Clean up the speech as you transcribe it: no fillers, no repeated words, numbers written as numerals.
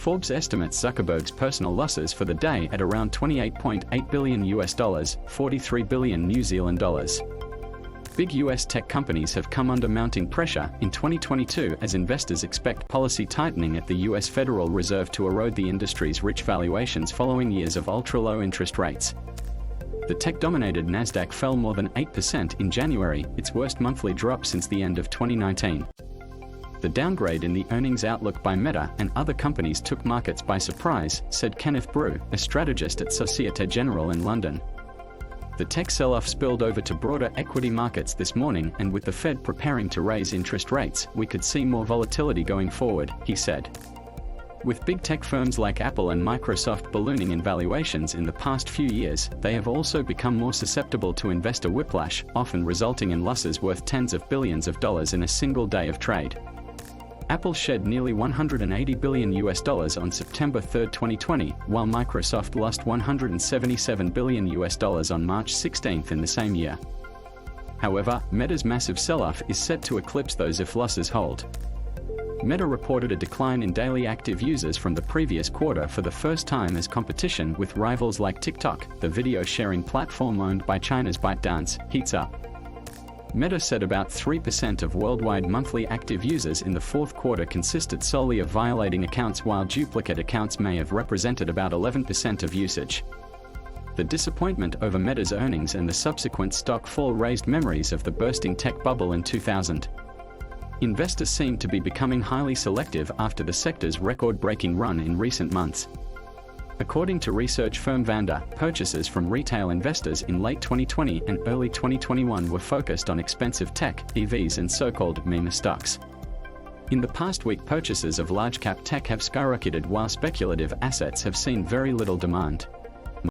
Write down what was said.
Forbes estimates Zuckerberg's personal losses for the day at around $28.8 billion US, 43 billion New Zealand dollars. Big US tech companies have come under mounting pressure in 2022 as investors expect policy tightening at the US Federal Reserve to erode the industry's rich valuations following years of ultra-low interest rates. The tech-dominated Nasdaq fell more than 8% in January, its worst monthly drop since the end of 2019. The downgrade in the earnings outlook by Meta and other companies took markets by surprise, said Kenneth Broux, a strategist at Societe Generale in London. The tech sell-off spilled over to broader equity markets this morning, and with the Fed preparing to raise interest rates, we could see more volatility going forward, he said. With big tech firms like Apple and Microsoft ballooning in valuations in the past few years, they have also become more susceptible to investor whiplash, often resulting in losses worth tens of billions of dollars in a single day of trade. Apple shed nearly $180 billion US on September 3, 2020, while Microsoft lost $177 billion US on March 16 in the same year. However, Meta's massive sell-off is set to eclipse those if losses hold. Meta reported a decline in daily active users from the previous quarter for the first time as competition with rivals like TikTok, the video-sharing platform owned by China's ByteDance, heats up. Meta said about 3% of worldwide monthly active users in the fourth quarter consisted solely of violating accounts, while duplicate accounts may have represented about 11% of usage. The disappointment over Meta's earnings and the subsequent stock fall raised memories of the bursting tech bubble in 2000. Investors seem to be becoming highly selective after the sector's record-breaking run in recent months. According to research firm Vanda, purchases from retail investors in late 2020 and early 2021 were focused on expensive tech, EVs and so-called meme stocks. In the past week, purchases of large-cap tech have skyrocketed while speculative assets have seen very little demand.